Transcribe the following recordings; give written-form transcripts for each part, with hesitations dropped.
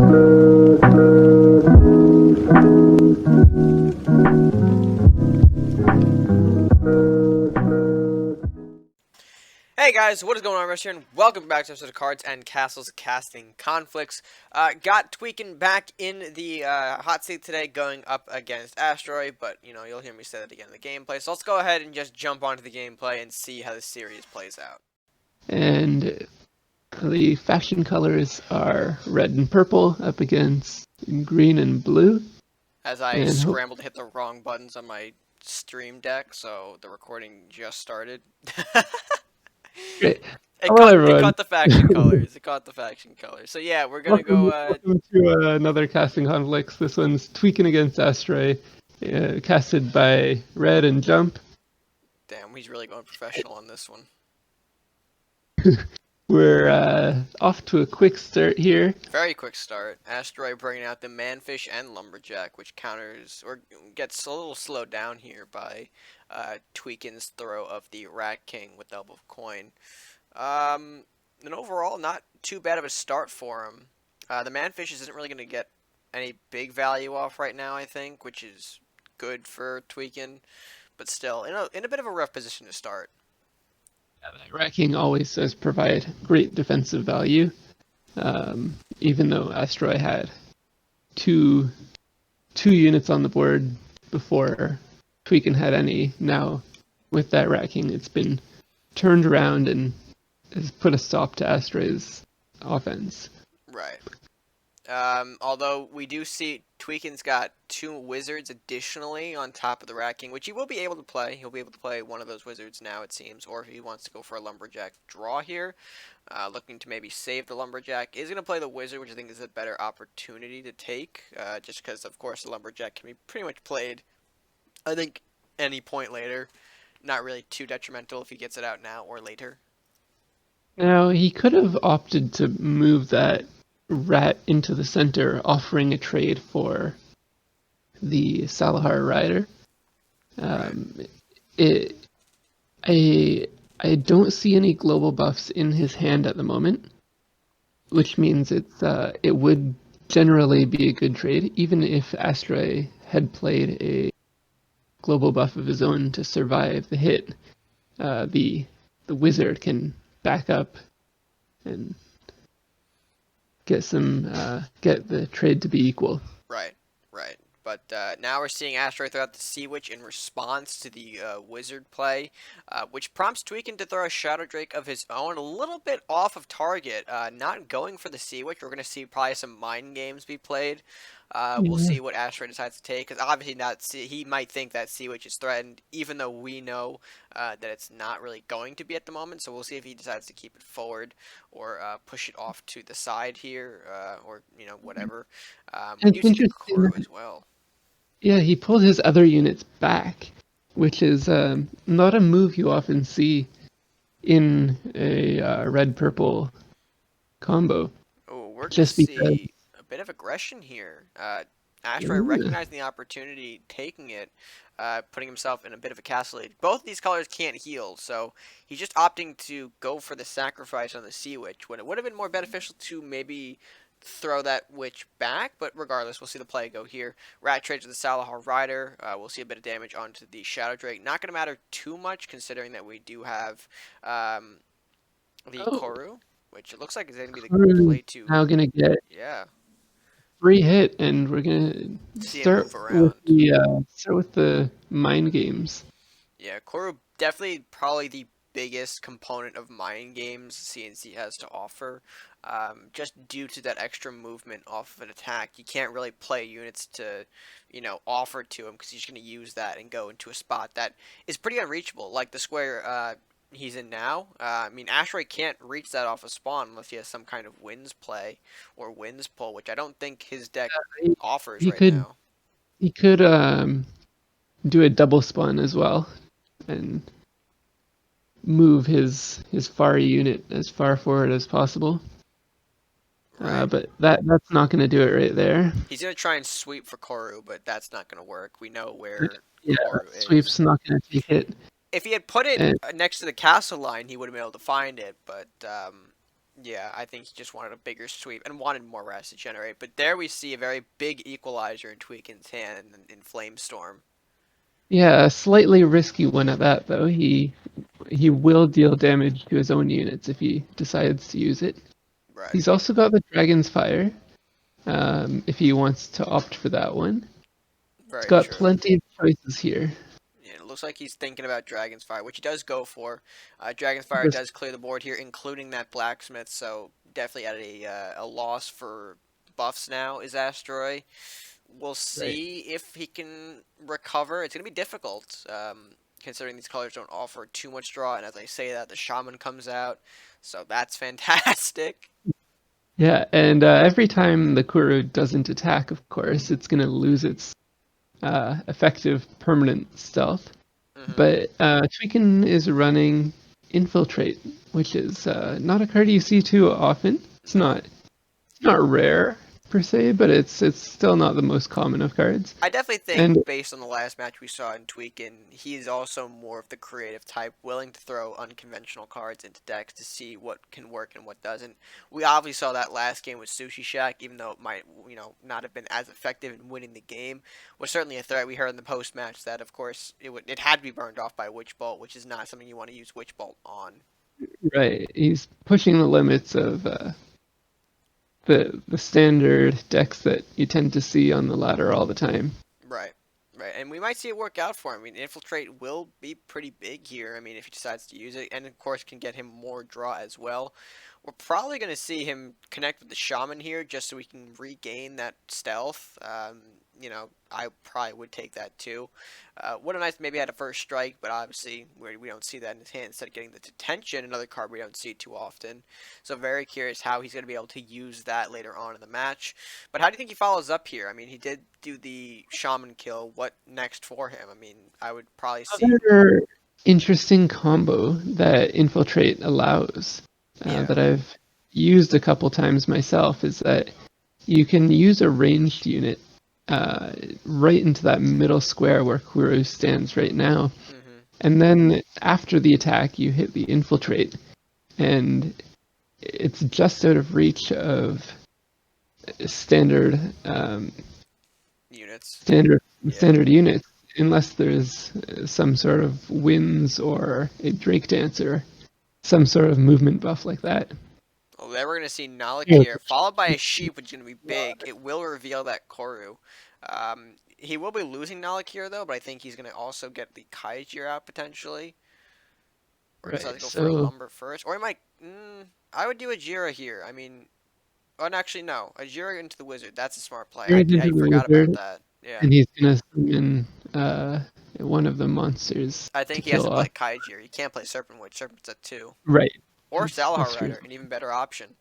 Hey guys, what is going on, RedMaster here, and welcome back to episode of Cards and Castles Casting Conflicts. Got Tweakin back in the hot seat today, going up against Asteroiy, but you'll hear me say that again in the gameplay. So let's go ahead and just jump onto the gameplay and see how the series plays out. And the faction colors are red and purple up against green and blue. As I scrambled to hit the wrong buttons on my stream deck, so the recording just started. Great. It caught the faction colors. It caught the faction colors. So yeah, we're gonna welcome to another casting conflicts. This one's Tweakin against Asteroiy, casted by Red and Jump. Damn, he's really going professional on this one. We're off to a quick start here. Very quick start. Asteroiy bringing out the Manfish and Lumberjack, which counters or gets a little slowed down here by Tweakin's throw of the Rat King with double coin. And overall, not too bad of a start for him. The Manfish isn't really going to get any big value off right now, I think, which is good for Tweakin, but still in a bit of a rough position to start. Yeah, Rat King always does provide great defensive value, even though Asteroiy had two units on the board before Tweakin had any. Now, with that Rat King, it's been turned around and has put a stop to Asteroiy's offense. Right. Although we do see Tweakin's got 2 wizards additionally on top of the Rat King, which he will be able to play. He'll be able to play one of those wizards now, it seems, or if he wants to go for a Lumberjack draw here, looking to maybe save the Lumberjack, is going to play the wizard, which I think is a better opportunity to take, just because, of course, the Lumberjack can be pretty much played, I think, any point later. Not really too detrimental if he gets it out now or later. Now, he could have opted to move that rat into the center, offering a trade for the Salahar Rider. I don't see any global buffs in his hand at the moment, which means it would generally be a good trade, even if Asteroiy had played a global buff of his own to survive the hit. The wizard can back up and get the trade to be equal. Right. But now we're seeing Asteroiy throw out the Sea Witch in response to the wizard play, which prompts Tweakin to throw a Shadow Drake of his own, a little bit off of target, not going for the Sea Witch. We're going to see probably some mind games be played. We'll see what Asteroiy decides to take, because obviously he might think that Sea Witch is threatened, even though we know that it's not really going to be at the moment. So we'll see if he decides to keep it forward or push it off to the side here, or whatever. We do see the Koru as well. Yeah, he pulled his other units back, which is not a move you often see in a red-purple combo. Oh, we're going to see a bit of aggression here. Asteroiy recognizing the opportunity, taking it, putting himself in a bit of a castle lead. Both of these colors can't heal, so he's just opting to go for the sacrifice on the Sea Witch, when it would have been more beneficial to maybe throw that witch back, but regardless, we'll see the play go here. Rat trades with the Salahar Rider. We'll see a bit of damage onto the Shadow Drake. Not going to matter too much, considering that we do have the Koru, which it looks like is going to be the play to. Now going to get free hit, and we're going to start with the mind games. Yeah, Koru definitely probably the biggest component of mind games CNC has to offer. Just due to that extra movement off of an attack, you can't really play units to, offer to him, because he's going to use that and go into a spot that is pretty unreachable, like the square he's in now. Asteroiy can't reach that off a spawn unless he has some kind of winds play or winds pull, which I don't think his deck offers now. He could do a double spawn as well and move his far unit as far forward as possible. Right. But that's not going to do it right there. He's going to try and sweep for Koru, but that's not going to work. We know where Koru is. Sweep's not going to take it. If he had put it next to the castle line, he would have been able to find it, but Yeah, I think he just wanted a bigger sweep and wanted more rest to generate. But there we see a very big equalizer in Tweakin's hand in Flamestorm. Yeah, a slightly risky one at that though. He will deal damage to his own units if he decides to use it. Right, He's also got the Dragon's Fire, if he wants to opt for that one. He's very got true. plenty of choices here. Yeah, it looks like he's thinking about Dragon's Fire, which he does go for. Dragon's Fire This- does clear the board here, including that Blacksmith, so definitely at a loss for buffs now is Asteroiy. We'll Right. see if he can recover. It's going to be difficult, considering these colors don't offer too much draw, and as I say that, the Shaman comes out, so that's fantastic. Yeah, and every time the Kuru doesn't attack, of course, it's going to lose its effective permanent stealth. Hmm. But Tweakin is running Infiltrate, which is not a card you see too often. No. It's not rare per se, but it's still not the most common of cards. I definitely think, And based on the last match we saw in Tweakin, he's also more of the creative type, willing to throw unconventional cards into decks to see what can work and what doesn't. We obviously saw that last game with Sushi Shack, even though it might, not have been as effective in winning the game, was certainly a threat. We heard in the post match that, of course, it had to be burned off by Witch Bolt, which is not something you want to use Witch Bolt on. right, he's pushing the limits of the standard decks that you tend to see on the ladder all the time. Right. Right. And we might see it work out for him. I mean, Infiltrate will be pretty big here. I mean, if he decides to use it, and of course can get him more draw as well. We're probably going to see him connect with the Shaman here just so we can regain that stealth. I probably would take that too. Would have nice maybe had a first strike, but obviously we don't see that in his hand. Instead of getting the detention, another card we don't see too often. So very curious how he's going to be able to use that later on in the match. But how do you think he follows up here? I mean, he did do the Shaman kill. What next for him? I mean, I would probably see. Another interesting combo that Infiltrate allows, Yeah. that I've used a couple times myself, is that you can use a ranged unit right into that middle square where Kuru stands right now. Hmm. And then after the attack, you hit the Infiltrate, and it's just out of reach of standard Units. standard Yeah. standard units, unless there's some sort of winds or a Drake Dancer, some sort of movement buff like that. Well, then we're going to see Nalik Yeah. here, followed by a sheep, which is going to be big. It will reveal that Koru. He will be losing Nalik here, though, but I think he's going to also get the Kaijir out potentially. Or decide Right. to go for a So Lumber first. Or he might. I would do a Jira here. I mean. Oh, and actually, no. A Jira into the Wizard. That's a smart play. carried I into the forgot about wizard, that. Yeah. and he's gonna summon one of the monsters I to think he has to kill play off. Kaijir. He can't play Serpent Witch. Serpent's at 2. Right. Or Salahar That's true. Rider, an even better option.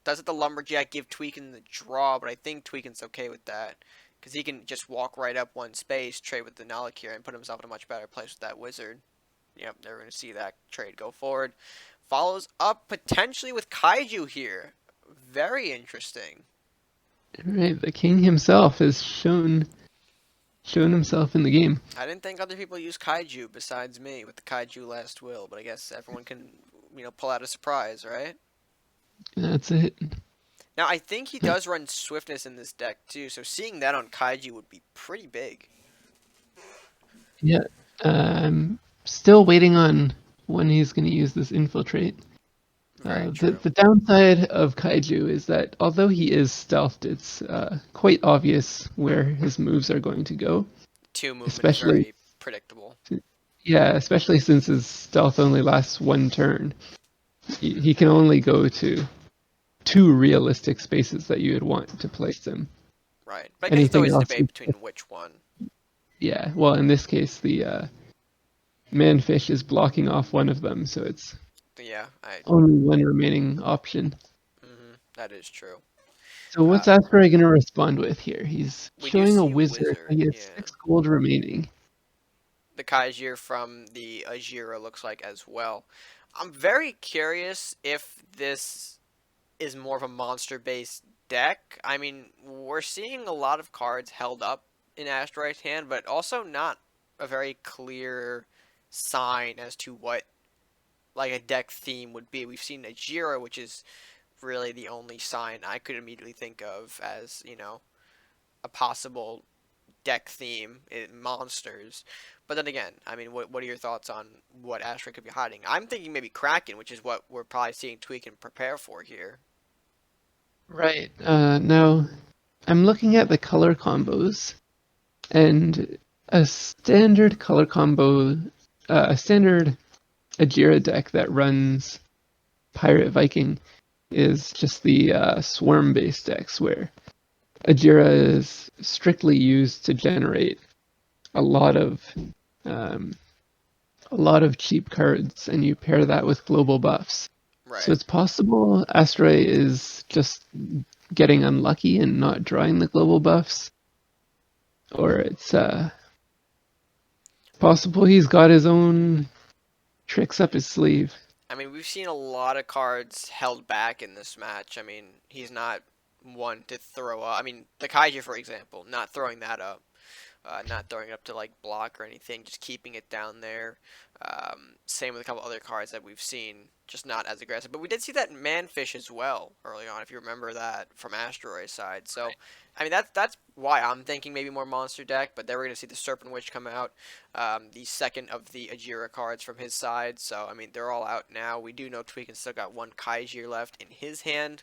Doesn't the Lumberjack give Tweakin the draw, but I think Tweakin's okay with that. Because he can just walk right up one space, trade with the Nalakir, and put himself in a much better place with that Wizard. Yep, they're going to see that trade go forward. Follows up potentially with Kaiju here. Very interesting. Right. The king himself has shown himself in the game. I didn't think other people use Kaiju besides me with the Kaiju Last Will, but I guess everyone can, pull out a surprise, right? That's it. Now, I think he does run Swiftness in this deck, too, so seeing that on Kaiju would be pretty big. Yeah. Still waiting on when he's going to use this infiltrate. Very The true. the downside of Kaiju is that although he is stealthed, it's quite obvious where his moves are going to go. Two movement is Especially, very predictable. yeah, especially since his stealth only lasts one turn. He can only go to two realistic spaces that you would want to place him. Right. But I guess it's Anything always a else, debate between which one. yeah. Well, in this case, the manfish is blocking off one of them, so it's Yeah, only one remaining option. that is true. So what's Uh, Asteroiy going to respond with here? He's we do showing a see a wizard. wizard, He has yeah. 6 gold remaining. The Kaijir from the Ajira looks like as well. I'm very curious if this is more of a monster-based deck. I mean, we're seeing a lot of cards held up in Asteroid's hand, but also not a very clear sign as to what like a deck theme would be. We've seen Ajira, which is really the only sign I could immediately think of as, a possible deck theme in monsters. But then again, I mean, what are your thoughts on what Asteroiy could be hiding? I'm thinking maybe Kraken, which is what we're probably seeing Tweakin prepare for here. Right. Now, I'm looking at the color combos, and a standard color combo, a standard Ajira deck that runs Pirate Viking is just the swarm-based decks where Ajira is strictly used to generate a lot of um, a lot of cheap cards, and you pair that with global buffs. So Right. it's possible Asteroiy is just getting unlucky and not drawing the global buffs, or it's possible he's got his own tricks up his sleeve. I mean, we've seen a lot of cards held back in this match. I mean, he's not one to throw up. I mean, the Kaiju, for example, not throwing that up. Not throwing it up to like block or anything, just keeping it down there. Same with a couple other cards that we've seen, just not as aggressive. But we did see that Manfish as well early on, if you remember that from Asteroi's side. So, I mean that's why I'm thinking maybe more monster deck. But then we're gonna see the Serpent Witch come out, the second of the Ajira cards from his side. So I mean they're all out now. We do know Tweakin still got one Kaiju left in his hand.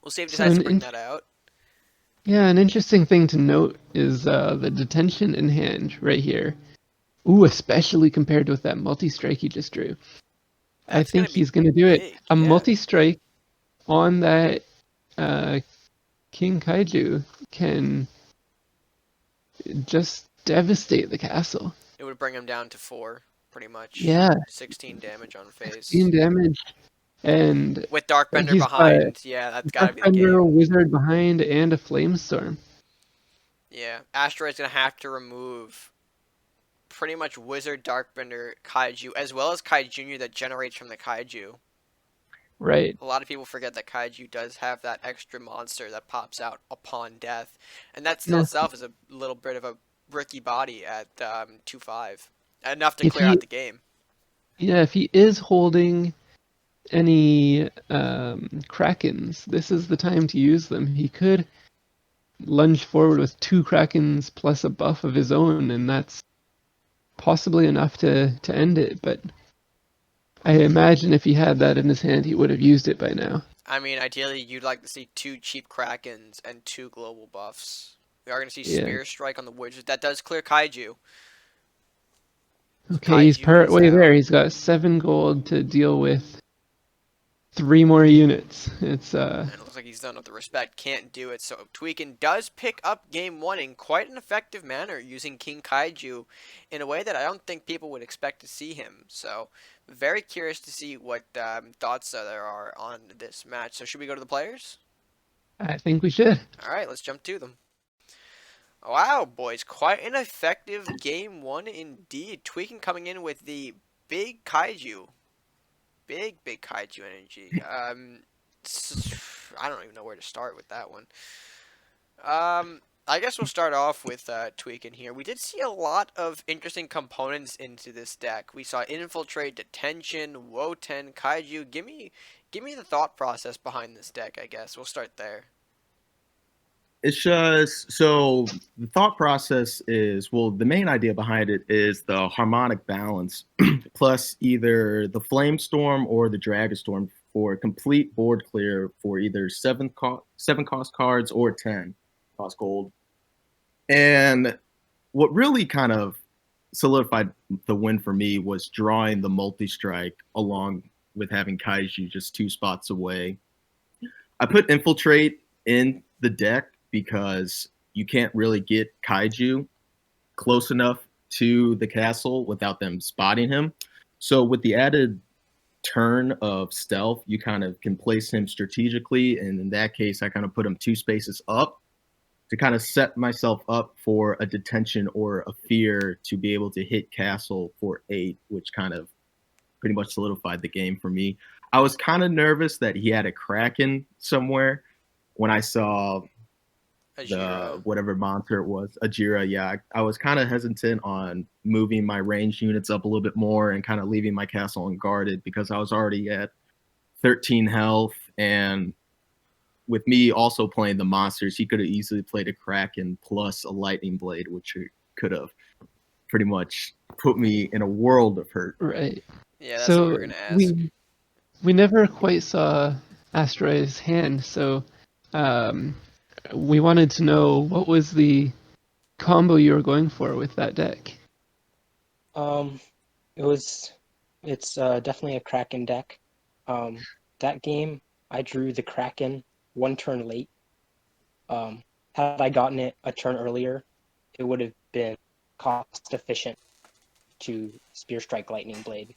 We'll see if he So decides to bring that out. yeah, an interesting thing to note is the detention in hand right here. Ooh, especially compared with that multi-strike he just drew. I That's think gonna be he's going to do it. big, A yeah. multi-strike on that uh, King Kaiju can just devastate the castle. It would bring him down to 4, pretty much. Yeah, 16 damage on 16 face. damage, and With Darkbender he's got a behind, yeah, that's gotta be the Earthbender, a game. Wizard behind, and a Flamestorm. Yeah, Asteroid's gonna have to remove pretty much Wizard, Darkbender, Kaiju, as well as Kaiju Jr. that generates from the Kaiju. Right. A lot of people forget that Kaiju does have that extra monster that pops out upon death, and that still Now, itself is a little bit of a bricky body at 2/5, enough to if clear out he, the game. yeah, if he is holding any Krakens, this is the time to use them. He could lunge forward with two Krakens plus a buff of his own, and that's possibly enough to end it. But I imagine if he had that in his hand, he would have used it by now. I mean, ideally, you'd like to see 2 cheap Krakens and 2 global buffs. We are going to see Yeah. Spear Strike on the Wizard. That does clear Kaiju. So Okay, he's Kaiju part is way out. there. He's got 7 gold to deal with 3 more units. It's And it looks like he's done with the respect. Can't do it. So Tweakin does pick up game 1 in quite an effective manner using King Kaiju in a way that I don't think people would expect to see him. So very curious to see what thoughts there are on this match. So should we go to the players? I think we should. All right, let's jump to them. Wow, boys, quite an effective game 1 indeed. Tweakin coming in with the big Kaiju. Big Kaiju energy. I don't even know where to start with that one. I guess we'll start off with Tweakin here. We did see a lot of interesting components into this deck. We saw Infiltrate, Detention, Woten, Kaiju. Give me the thought process behind this deck, I guess. We'll start there. It's just so the thought process is well, the main idea behind it is the harmonic balance plus either the flame storm or the dragon storm for complete board clear for either 7 cost cards or 10 cost gold. And what really kind of solidified the win for me was drawing the multi strike along with having Kaiju just 2 spots away. I put infiltrate in the deck because you can't really get Kaiju close enough to the castle without them spotting him. So with the added turn of stealth, you kind of can place him strategically. And in that case, I kind of put him 2 spaces up to kind of set myself up for a detention or a fear to be able to hit castle for 8, which kind of pretty much solidified the game for me. I was kind of nervous that he had a Kraken somewhere when I saw Ajira. whatever monster it was, Ajira. Yeah, I was kind of hesitant on moving my ranged units up a little bit more and kind of leaving my castle unguarded because I was already at 13 health, and with me also playing the monsters, he could have easily played a Kraken plus a Lightning Blade, which could have pretty much put me in a world of hurt. Right. Yeah, that's what we were So gonna ask. we never quite saw Asteroid's hand, so um, we wanted to know what was the combo you were going for with that deck. Um, it's definitely a Kraken deck. That game, I drew the Kraken one turn late. Had I gotten it a turn earlier, it would have been cost efficient to Spear Strike Lightning Blade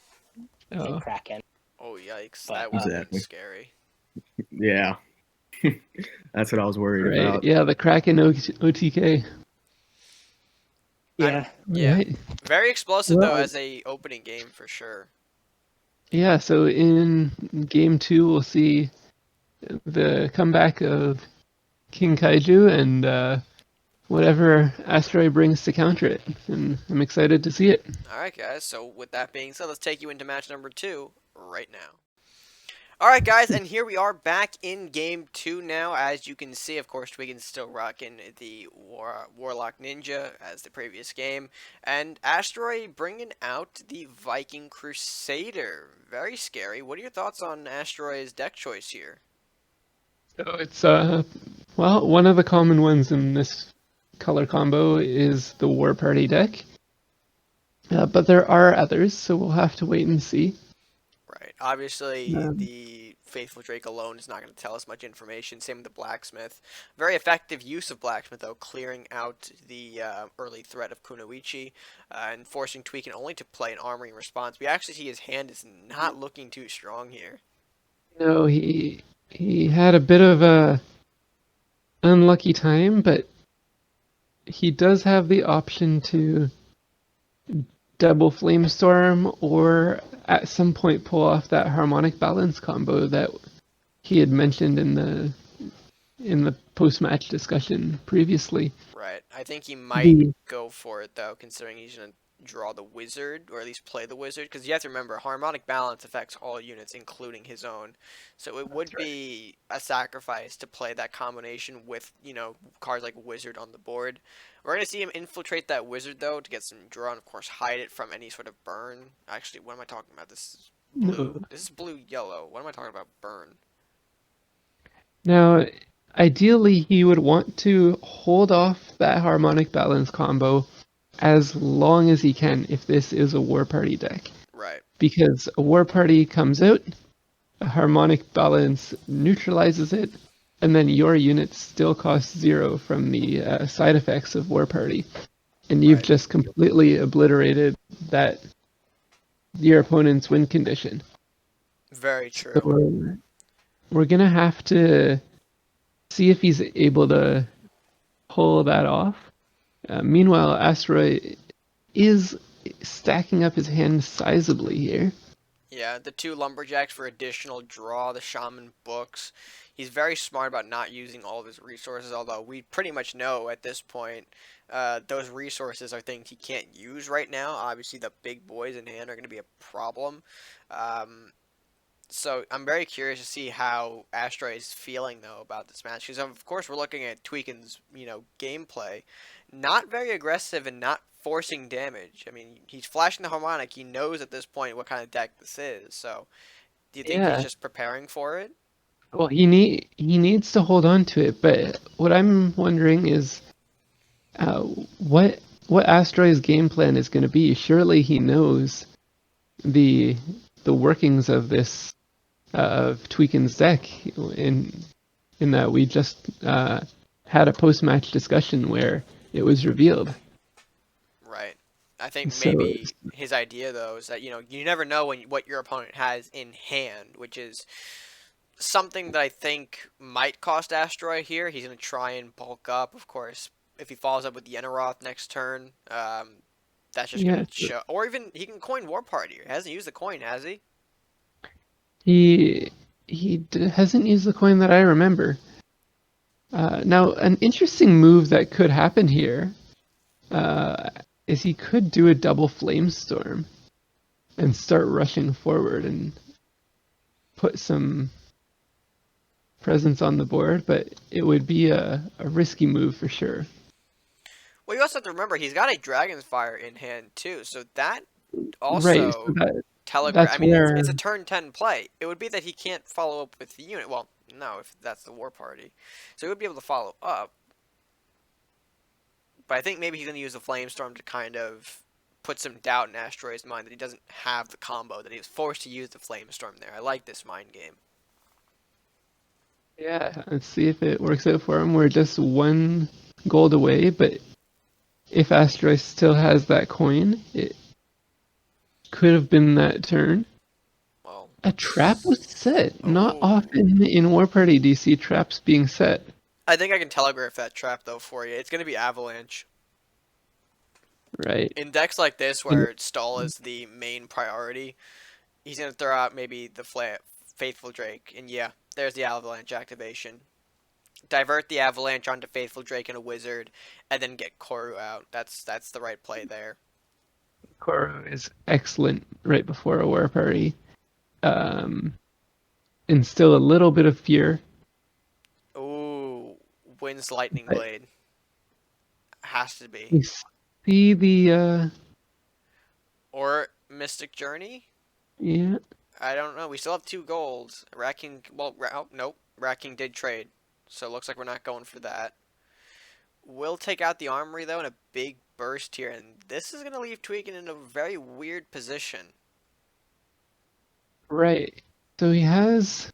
and Oh, Kraken. Oh yikes, But that would have been Exactly. scary. Yeah, that's what I was worried right. about. Yeah, the Kraken OTK. yeah, Yeah, Right. very explosive though Well, as a opening game for sure. yeah, so in game 2, we'll see the comeback of King Kaiju and whatever Asteroid brings to counter it. And I'm excited to see it. All right, guys. So with that being said, let's take you into match number 2 right now. All right, guys, and here we are back in game 2 now. As you can see, of course, Tweakin's still rocking the Warlock Ninja as the previous game, and Asteroiy bringing out the Viking Crusader. Very scary. What are your thoughts on Asteroiy's deck choice here? So it's well, one of the common ones in this color combo is the War Party deck. But there are others, so we'll have to wait and see. Right. Obviously, Um, the Faithful Drake alone is not going to tell us much information. Same with the Blacksmith. Very effective use of Blacksmith, though, clearing out the early threat of Kunoichi and forcing Tweakin only to play an Armory in response. We actually see his hand is not looking too strong here. no, he had a bit of a unlucky time, but he does have the option to double Flamestorm or at some point pull off that harmonic balance combo that he had mentioned in the post-match discussion previously. Right. I think he might The go for it, though, considering he's going to draw the Wizard, or at least play the Wizard, because you have to remember, Harmonic Balance affects all units, including his own. So it would be a sacrifice to play that combination with, cards like Wizard on the board. We're going to see him infiltrate that Wizard, though, to get some draw, and of course hide it from any sort of burn. Actually, what am I talking about? This is blue. no. This is blue-yellow. What am I talking about? Burn. Now, ideally, he would want to hold off that harmonic balance combo as long as he can if this is a War Party deck. Right. Because a War Party comes out, a harmonic balance neutralizes it, and then your units still cost 0 from the side effects of War Party. And you've Right. just completely obliterated that your opponent's win condition. Very So true. we're gonna have to see if he's able to pull that off. Meanwhile, Asteroiy is stacking up his hand sizably here. Yeah, the 2 Lumberjacks for additional draw, the Shaman books. He's very smart about not using all of his resources, although we pretty much know at this point those resources are things he can't use right now. Obviously, the big boys in hand are going to be a problem. So I'm very curious to see how Asteroiy is feeling, though, about this match. Because, of course, we're looking at Tweakin's, gameplay. Not very aggressive and not forcing damage. I mean, he's flashing the harmonic. He knows at this point what kind of deck this is. So, do you think he's Yeah. just preparing for it? Well, he needs to hold on to it. But what I'm wondering is, uh, what Asteroid's game plan is going to be. Surely he knows the workings of this of Tweakin's deck in that we just had a post-match discussion where it was revealed. Right. I think So maybe his idea, though, is that, you never know what your opponent has in hand, which is something that I think might cost Asteroiy here. He's going to try and bulk up, of course. If he follows up with the Yenaroth next turn, that's just going to show. Or even he can coin War Party. He hasn't used the coin, has he? He hasn't used the coin that I remember. Now, an interesting move that could happen here uh, is he could do a double Flamestorm and start rushing forward and put some presence on the board, but it would be a risky move for sure. Well, you also have to remember he's got a Dragon's Fire in hand too, so that Right, so also telegraph. I that's mean, where it's a turn 10 play. It would be that he can't follow up with the unit. Well, no, if that's the war party, so he would be able to follow up. But I think maybe he's going to use the Flamestorm to kind of put some doubt in Asteroi's mind that he doesn't have the combo, that he was forced to use the Flamestorm there. I like this mind game. yeah, let's see if it works out for him. We're just one gold away, but if Asteroiy still has that coin, it could have been that turn. Well, A trap was set. Not oh. often in War Party do you see traps being set. I think I can telegraph that trap though for you. It's going to be Avalanche. Right. In decks like this, where stall is the main priority, he's going to throw out maybe the Faithful Drake, and yeah, there's the Avalanche activation. Divert the Avalanche onto Faithful Drake and a Wizard, and then get Koru out. That's the right play there. Koro is excellent right before a War Party. Instill a little bit of fear. Ooh, wins Lightning Right. Blade. Has to be. You see the Or Mystic Journey? yeah. I don't know. We still have 2 golds. Racking, well, oh, nope. Racking did trade. So it looks like we're not going for that. We'll take out the Armory, though, in a big burst here. And this is going to leave Tweakin in a very weird position. Right. So he has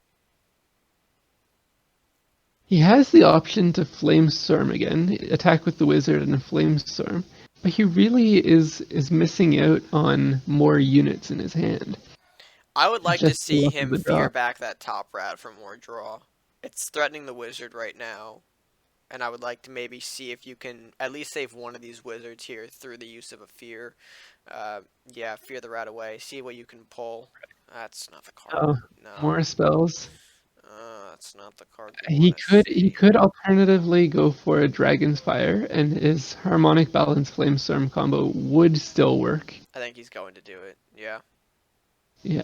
the option to Flamestorm again, attack with the Wizard and a Flamestorm, but he really is missing out on more units in his hand. I would like to Just the see luck of him the fear draw. back that top rat for more draw. It's threatening the Wizard right now. And I would like to maybe see if you can at least save one of these Wizards here through the use of a fear. Yeah, fear the rat away. See what you can pull. That's not the card. Oh, No. more spells. That's not the card we want to He see. could alternatively go for a Dragon's Fire, and his Harmonic Balance Flamestorm combo would still work. I think he's going to do it. Yeah. Yeah.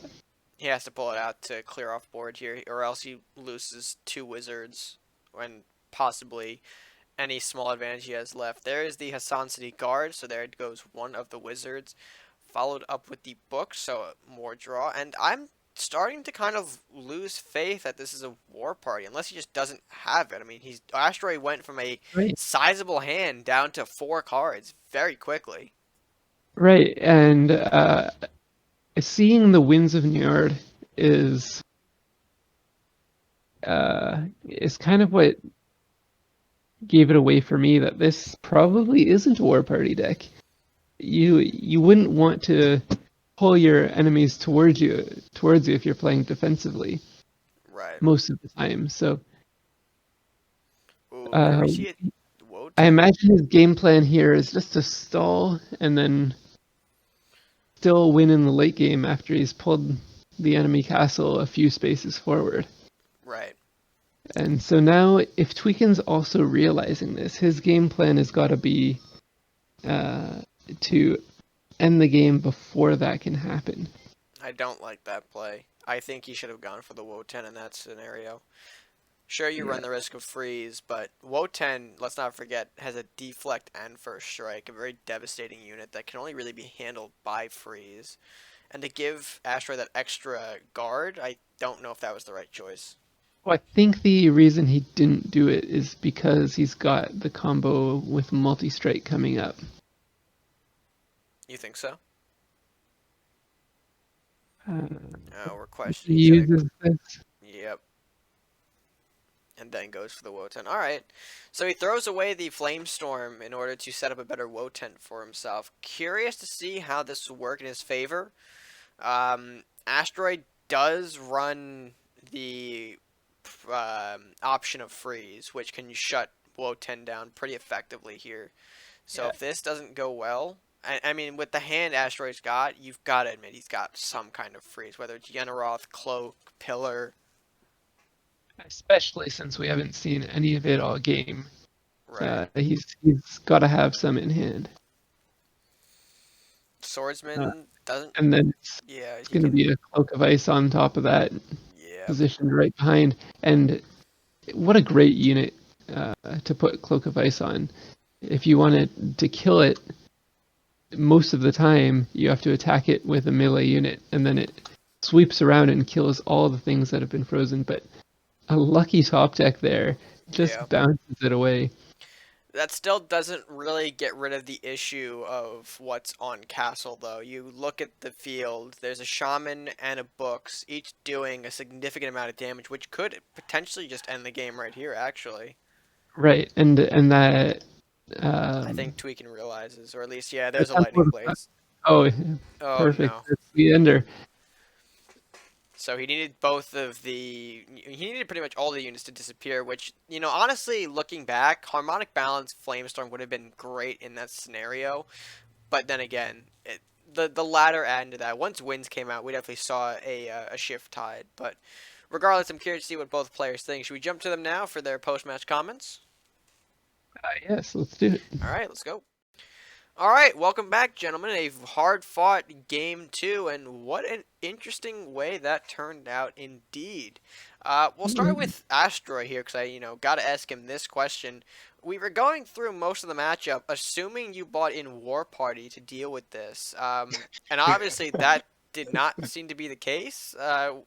He has to pull it out to clear off board here, or else he loses 2 Wizards and possibly any small advantage he has left. There is the Hassan City Guard, so there goes one of the Wizards, followed up with the book, so more draw. And I'm starting to kind of lose faith that this is a war party, unless he just doesn't have it. I mean, Asteroiy went from a Right. sizable hand down to 4 cards very quickly. Right, and seeing the Winds of Njord is kind of what gave it away for me that this probably isn't a War Party deck. You wouldn't want to pull your enemies towards you if you're playing defensively Right. most of the time. So Ooh, there we see it. Whoa, I imagine his game plan here is just to stall and then still win in the late game after he's pulled the enemy castle a few spaces forward. Right. And so now, if Tweakin's also realizing this, his game plan has got to be to end the game before that can happen. I don't like that play. I think he should have gone for the Wotan in that scenario. Sure, you run the risk of freeze, but Wotan, let's not forget, has a deflect and first strike, a very devastating unit that can only really be handled by freeze. And to give Asteroiy that extra guard, I don't know if that was the right choice. Well, I think the reason he didn't do it is because he's got the combo with multi-strike coming up. You think so? Oh, we're He questioning. uses this. Yep. And then goes for the Wotan. Alright. So he throws away the Flamestorm in order to set up a better Wotan for himself. Curious to see how this will work in his favor. Asteroiy does run the option of freeze, which can shut Wotan down pretty effectively here. So Yeah. if this doesn't go well, I mean, with the hand Asteroid's got, you've got to admit he's got some kind of freeze, whether it's Yenneroth, Cloak, Pillar. especially since we haven't seen any of it all game. Right. He's got to have some in hand. Swordsman doesn't. And then Yeah, it's he going to can. be a cloak of ice on top of that, Yeah. positioned right behind. And what a great unit to put cloak of ice on. If you wanted to kill it, most of the time you have to attack it with a melee unit, and then it sweeps around and kills all the things that have been frozen. But a lucky top deck there just Yeah. bounces it away. That still doesn't really get rid of the issue of what's on castle, though. You look at the field, there's a shaman and a books, each doing a significant amount of damage, which could potentially just end the game right here, actually. Right, and that I um, think Tweakin realizes, or at least, yeah, the there's a tempo. lightning blades. Oh, Oh perfect. no. That's the ender. So he needed both of the. He needed pretty much all the units to disappear, which, honestly, looking back, Harmonic Balance Flamestorm would have been great in that scenario. But then again, the latter end of that, once wins came out, we definitely saw a shift tide. But regardless, I'm curious to see what both players think. Should we jump to them now for their post-match comments? Yes, let's do it. All right, let's go. All right, welcome back, gentlemen. A hard-fought game two, and what an interesting way that turned out, indeed. We'll start with Asteroiy here, because I got to ask him this question. We were going through most of the matchup, assuming you bought in War Party to deal with this, and obviously that did not seem to be the case. Tell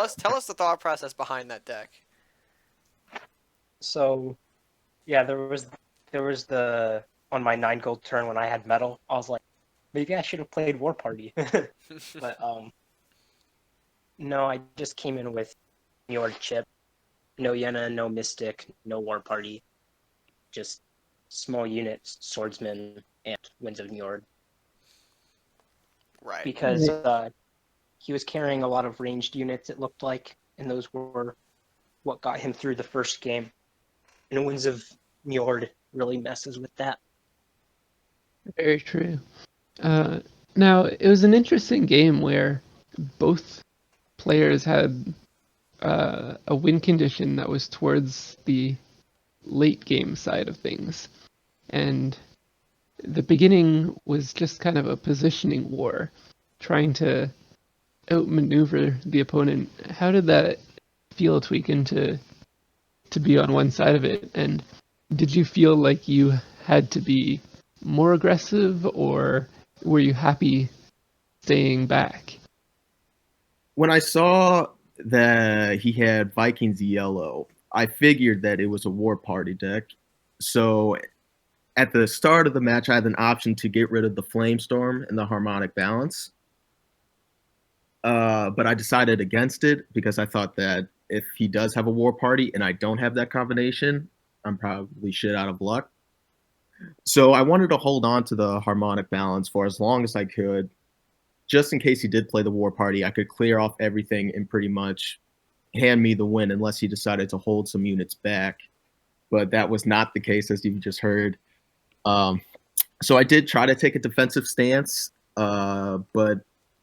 us the thought process behind that deck. So, yeah, there was the on my 9 gold turn when I had metal. I was like, maybe I should have played War Party, but no, I just came in with your chip, no Yena, no Mystic, no War Party, just small units, Swordsman, and Winds of Njord. Right. Because he was carrying a lot of ranged units, it looked like, and those were what got him through the first game. And Winds of Njord really messes with that. Very true. Now, it was an interesting game where both players had a win condition that was towards the late game side of things. And the beginning was just kind of a positioning war, trying to outmaneuver the opponent. How did that feel, Tweakin, to be on one side of it? And did you feel like you had to be more aggressive, or were you happy staying back? When I saw that he had Vikings yellow, I figured that it was a War Party deck. So at the start of the match, I had an option to get rid of the Flamestorm and the Harmonic Balance. But I decided against it because I thought that if he does have a War Party and I don't have that combination, I'm probably shit out of luck. So I wanted to hold on to the Harmonic Balance for as long as I could, just in case he did play the War Party. I could clear off everything and pretty much hand me the win unless he decided to hold some units back. But that was not the case, as you just heard. So I did try to take a defensive stance, but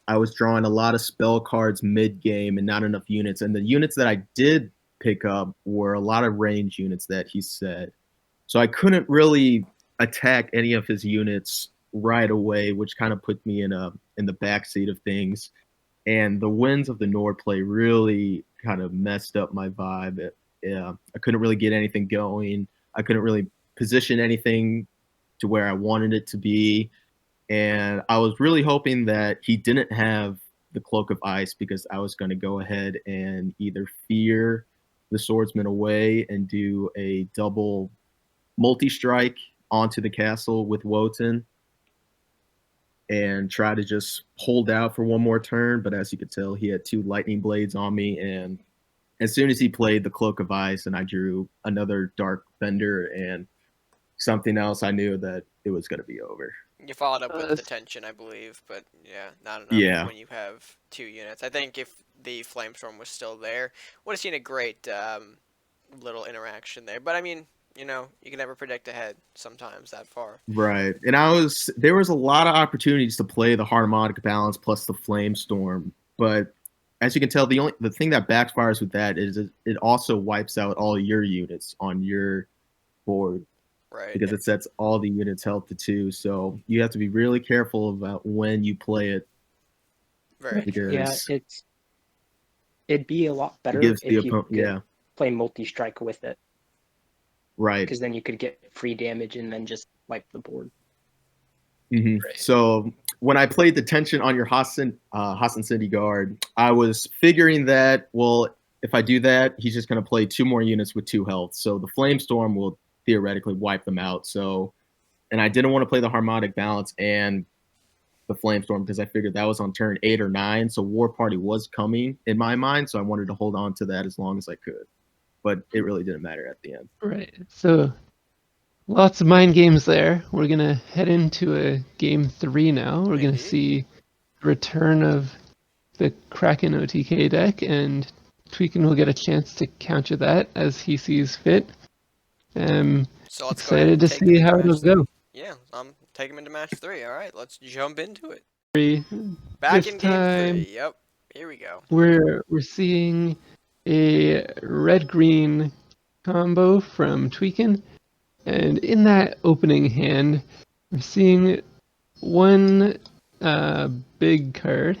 I was drawing a lot of spell cards mid-game and not enough units. And the units that I did pick up were a lot of range units that he said. So I couldn't really attack any of his units right away, which kind of put me in the backseat of things. And the Winds of the Nord play really kind of messed up my vibe. I couldn't really get anything going. I couldn't really position anything to where I wanted it to be. And I was really hoping that he didn't have the Cloak of Ice, because I was going to go ahead and either fear the Swordsman away and do a double multi-strike onto the castle with Wotan and try to just hold out for one more turn. But as you could tell, he had 2 lightning blades on me, and as soon as he played the Cloak of Ice and I drew another Dark Bender and something else, I knew that it was going to be over. You followed up with Uh, detention, I believe, but yeah, not enough Yeah. when you have 2 units. I think if the Flamestorm was still there, would have seen a great little interaction there. But I mean, you can never predict ahead sometimes that far. Right. And there was a lot of opportunities to play the Harmonic Balance plus the Flamestorm, but as you can tell, the thing that backfires with that is it also wipes out all your units on your board Right. because it sets all the units health to 2. So you have to be really careful about when you play it Very true. Yeah, because it'd be a lot it better gives the if you opponent. could Yeah, play multi-strike with it, right. because then you could get free damage and then just wipe the board. Mm-hmm. Right. So when I played the tension on your Hassan City Guard, I was figuring that, well, if I do that, he's just going to play 2 more units with 2 health. So the Flamestorm will theoretically wipe them out. So, and I didn't want to play the Harmonic Balance and the Flamestorm because I figured that was on turn 8 or 9. So War Party was coming in my mind. So I wanted to hold on to that as long as I could. But it really didn't matter at the end. Right. So lots of mind games there. We're gonna head into a game 3 now. We're gonna Indeed. see the return of the Kraken OTK deck, and Tweakin will get a chance to counter that as he sees fit. So let's go ahead Excited and to take them see into how it'll match 3. go. Yeah, take them into match 3. All right, let's jump into it. Back This in game time 3. Yep. Here we go. we're seeing a red-green combo from Tweakin, and in that opening hand, we're seeing one big card.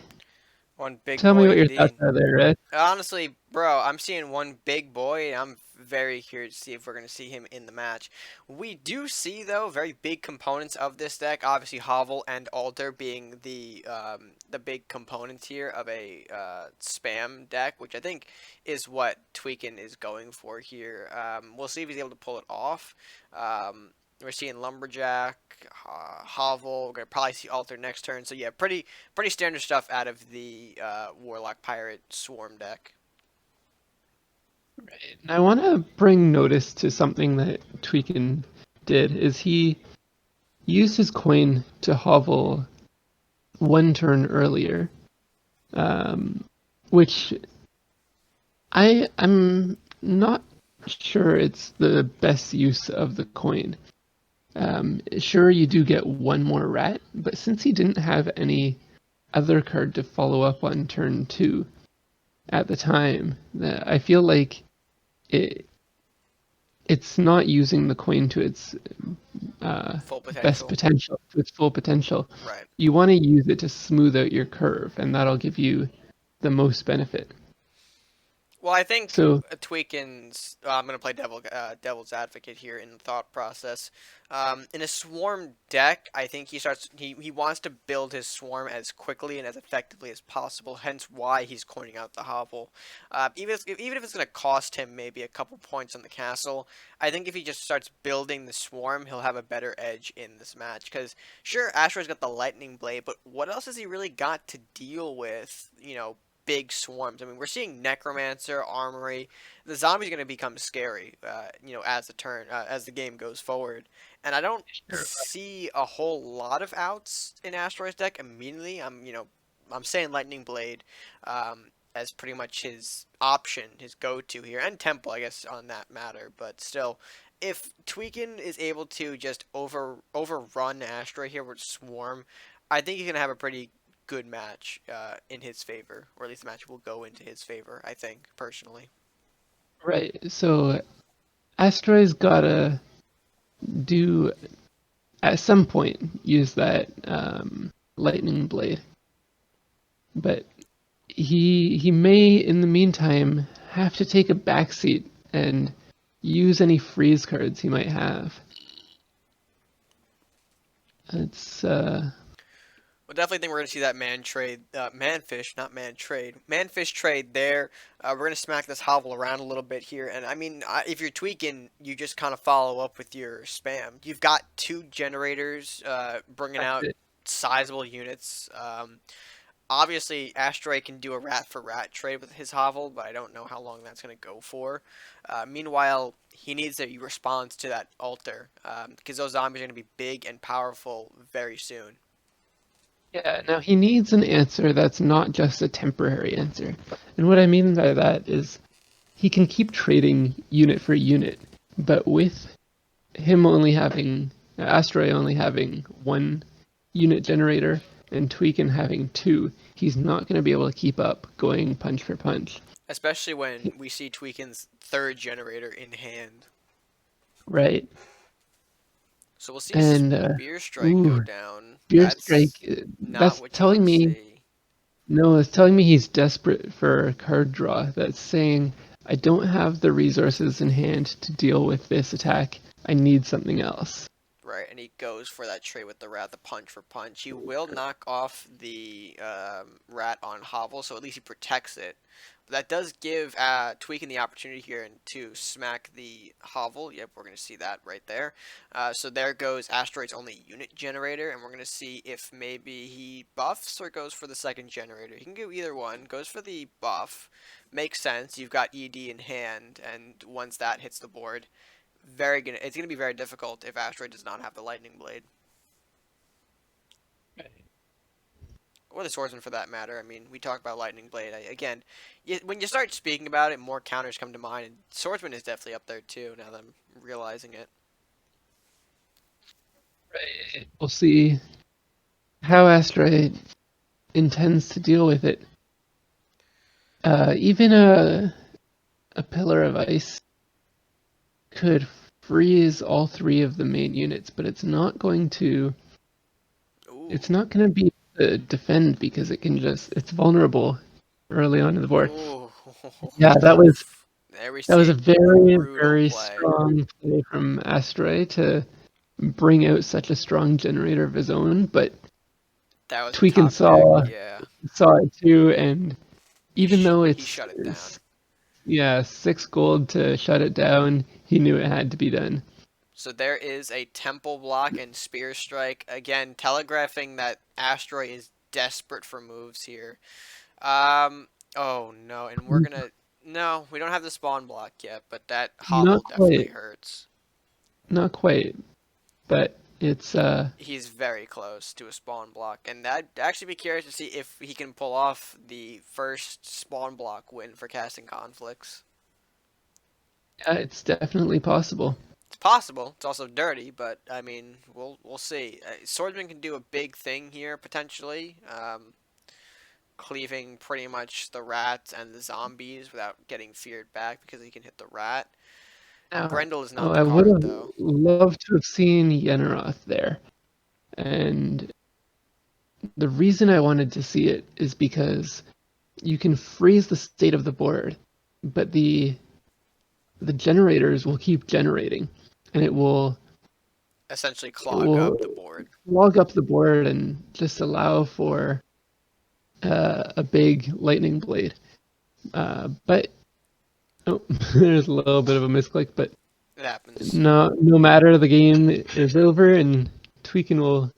One big Tell me boy what your indeed. thoughts are there, Red. Honestly, bro, I'm seeing one big boy, and I'm very curious to see if we're going to see him in the match. We do see, though, very big components of this deck. Obviously, Hovel and Alter being the big components here of a spam deck, which I think is what Tweakin is going for here. We'll see if he's able to pull it off. We're seeing Lumberjack, Hovel. We're gonna probably see Alter next turn. So yeah, pretty standard stuff out of the Warlock Pirate Swarm deck. Right. And I want to bring notice to something that Tweakin did, is he used his coin to hovel one turn earlier, which I'm not sure it's the best use of the coin. Sure, you do get one more rat, but since he didn't have any other card to follow up on turn 2 at the time, I feel like it's not using the coin to its Full potential. best potential, to its full potential. Right. You want to use it to smooth out your curve, and that'll give you the most benefit. Well, I think So Tweakin's. I'm gonna play devil's advocate here in the thought process. In a swarm deck, I think he wants to build his swarm as quickly and as effectively as possible. Hence, why he's coining out the hovel. Even if it's gonna cost him maybe a couple points on the castle, I think if he just starts building the swarm, he'll have a better edge in this match. Because sure, Asteroiy's got the lightning blade, but what else has he really got to deal with? Big swarms. I mean, we're seeing Necromancer, Armory. The zombies are going to become scary, as the game goes forward. And I don't see a whole lot of outs in Asteroid's deck immediately. I'm saying Lightning Blade, as pretty much his option, his go-to here, and Temple, I guess, on that matter. But still, if Tweakin is able to just overrun Asteroid here with Swarm, I think he's going to have a pretty good match in his favor, or at least the match will go into his favor, I think, personally. right, so Asteroid's gotta do at some point use that lightning blade, but he may in the meantime have to take a backseat and use any freeze cards he might have. It's Well, definitely think we're going to see that manfish trade there. We're going to smack this hovel around a little bit here. And I mean, if you're Tweakin, you just kind of follow up with your spam. You've got 2 generators bringing out sizable units. Obviously, Asteroiy can do a rat for rat trade with his hovel, but I don't know how long that's going to go for. Meanwhile, he needs a response to that altar because those zombies are going to be big and powerful very soon. Yeah, now he needs an answer that's not just a temporary answer. And what I mean by that is he can keep trading unit for unit, but with him only having, Asteroiy only having 1 unit generator and Tweakin having 2, he's not going to be able to keep up going punch for punch. Especially when we see Tweakin's 3rd generator in hand. Right. So we'll see And Spear Strike go down. Spear Strike, That's not that's what you telling want to me, see. no, it's telling me he's desperate for a card draw. That's saying, I don't have the resources in hand to deal with this attack. I need something else. Right, and he goes for that trade with the rat, the punch for punch. He will knock off the rat on Hovel, so at least he protects it. But that does give Tweakin the opportunity here to smack the Hovel. Yep, we're going to see that right there. So there goes Asteroid's only unit generator, and we're going to see if maybe he buffs or goes for the 2nd generator. He can do either one. Goes for the buff. Makes sense. You've got ED in hand, and once that hits the board, it's gonna be very difficult if Asteroid does not have the lightning blade. Or the swordsman for that matter. I mean, we talk about lightning blade. Again, when you start speaking about it, more counters come to mind, and swordsman is definitely up there too, now that I'm realizing it. Right. We'll see how Asteroid intends to deal with it. Even a pillar of ice could freeze all 3 of the main units, but it's not going to. Ooh. It's not going to be defend because it's vulnerable early on in the board. Ooh. Yeah, that was a very play. strong play from Asteroiy to bring out such a strong generator of his own, but that was Tweakin saw it too, and even though he shut it down. Yeah, 6 gold to shut it down, he knew it had to be done. So there is a temple block and spear strike. Again, telegraphing that Asteroiy is desperate for moves here. Oh no, and we're gonna... No, we don't have the spawn block yet, but that Hovel definitely hurts. Not quite, but it's... He's very close to a spawn block, and I'd actually be curious to see if he can pull off the first spawn block win for casting conflicts. Yeah, it's definitely possible. It's possible. It's also dirty, but I mean, we'll see. Swordsman can do a big thing here potentially, cleaving pretty much the rats and the zombies without getting feared back because he can hit the rat. Grendel is not the card, I would though. have loved to have seen Yenneroth there, and the reason I wanted to see it is because you can freeze the state of the board, but the generators will keep generating, and it will essentially clog up the board. Clog up the board and just allow for a big lightning blade. But there's a little bit of a misclick, but it happens. No matter, the game is over, and Tweakin will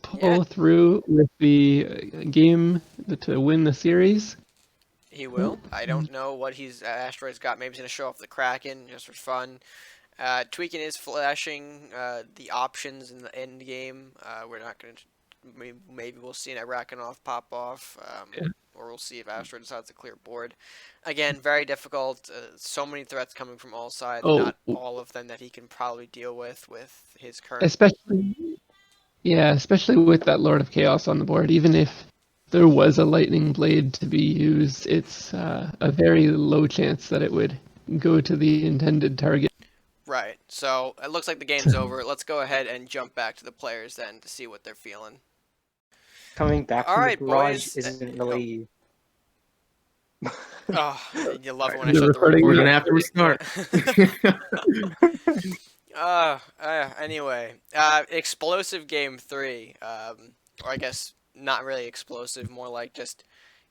pull through with the game to win the series. He will. I don't know what Asteroid's got. Maybe he's going to show off the Kraken just for fun. Tweakin is flashing the options in the end game. We're not going to... Maybe we'll see an Arachnoth pop off. Or we'll see if Asteroid decides to clear board. Again, very difficult. So many threats coming from all sides. Not all of them that he can probably deal with his current... Especially with that Lord of Chaos on the board. Even if there was a lightning blade to be used, it's a very low chance that it would go to the intended target. Right. So it looks like the game's over. Let's go ahead and jump back to the players then to see what they're feeling. Coming back from the garage isn't really... Oh, you love it when I shut the recording after we start. Anyway, explosive game 3. Or I guess not really explosive, more like just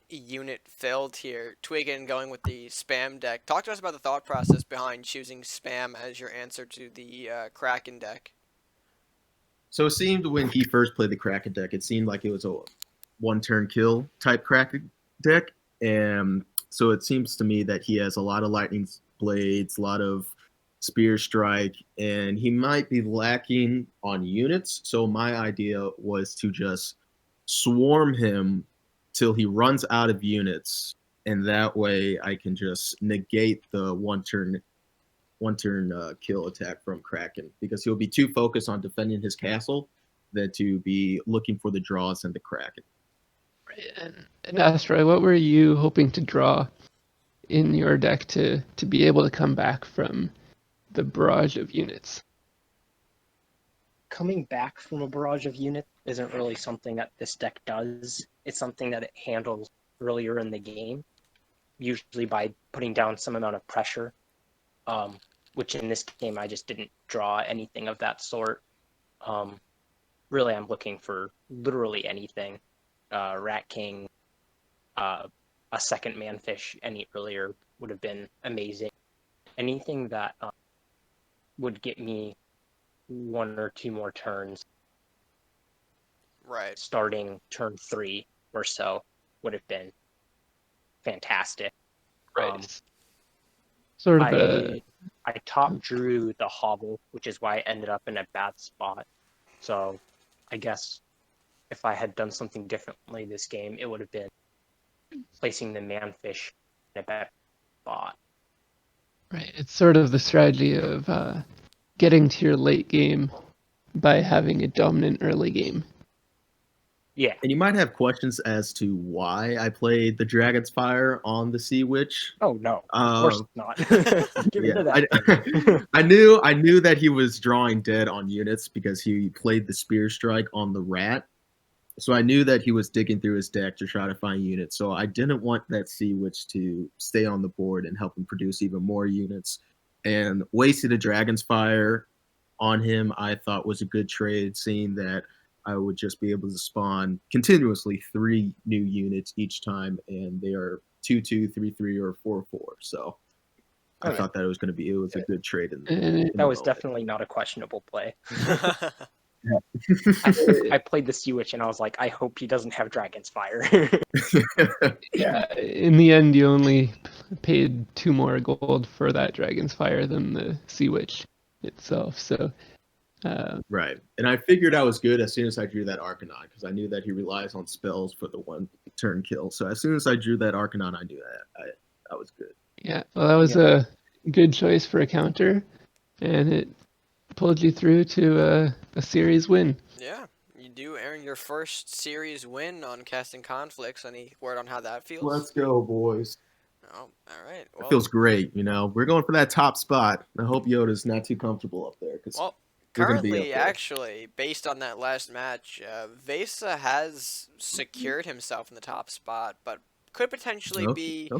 unit filled here. Tweakin going with the spam deck. Talk to us about the thought process behind choosing spam as your answer to the Kraken deck. So it seemed when he first played the Kraken deck, it seemed like it was a one-turn kill type Kraken deck, and so it seems to me that he has a lot of lightning blades, a lot of spear strike, and he might be lacking on units. So my idea was to just swarm him till he runs out of units, and that way I can just negate the one-turn kill attack from Kraken, because he'll be too focused on defending his castle than to be looking for the draws and the Kraken. And Asteroiy, what were you hoping to draw in your deck to be able to come back from the barrage of units? Coming back from a barrage of units isn't really something that this deck does. It's something that it handles earlier in the game, usually by putting down some amount of pressure, which in this game I just didn't draw anything of that sort. Really, I'm looking for literally anything. Rat King, a second Manfish any earlier would have been amazing. Anything that would get me 1 or 2 more turns, Right. starting turn 3 or so, would have been fantastic. Sort of a I top drew the Hobble, which is why I ended up in a bad spot. So I guess if I had done something differently this game, it would have been placing the Manfish in a bad spot. right. It's sort of the strategy of getting to your late game by having a dominant early game. Yeah. And you might have questions as to why I played the Dragon's Fire on the Sea Witch. Oh no, of course not. Get rid of Yeah, that. I knew that he was drawing dead on units because he played the Spear Strike on the Rat. So I knew that he was digging through his deck to try to find units. So I didn't want that Sea Witch to stay on the board and help him produce even more units. And wasted a Dragon's Fire on him, I thought was a good trade, seeing that I would just be able to spawn continuously 3 new units each time, and they are 2/2, 3/3, or 4/4. So I thought that it was a good trade. That was definitely not a questionable play. I played the Sea Witch and I was like, I hope he doesn't have Dragon's Fire. Yeah, in the end, you only paid 2 more gold for that Dragon's Fire than the Sea Witch itself. So, Right. And I figured I was good as soon as I drew that Arcanon, because I knew that he relies on spells for the 1 turn kill. So as soon as I drew that Arcanon, I knew that I was good. yeah, well, that was a good choice for a counter, and it pulled you through to a series win. Yeah, you do earn your first series win on Casting Conflicts. Any word on how that feels? Let's go, boys. Oh, all right. It feels great. We're going for that top spot. I hope Yoda's not too comfortable up there. Well, we're gonna be currently, up there. actually, based on that last match, Vesa has secured himself in the top spot, but could potentially be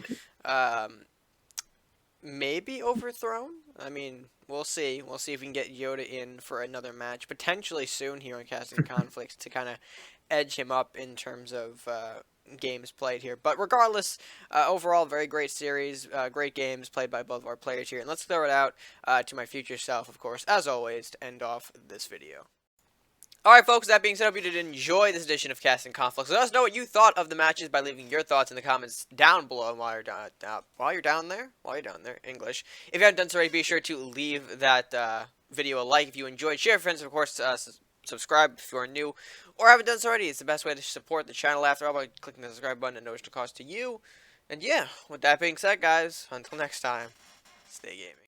maybe overthrown. I mean, we'll see. We'll see if we can get Yoda in for another match, potentially soon here on Casting Conflicts to kind of edge him up in terms of games played here. But regardless, overall, very great series, great games played by both of our players here. And let's throw it out to my future self, of course, as always, to end off this video. Alright folks, that being said, I hope you did enjoy this edition of Casting Conflicts. Let us know what you thought of the matches by leaving your thoughts in the comments down below while you're down there, English. If you haven't done so already, be sure to leave that video a like if you enjoyed. Share with friends, of course, subscribe if you are new or haven't done so already. It's the best way to support the channel after all by clicking the subscribe button at no extra cost to you. And yeah, with that being said, guys, until next time, stay gaming.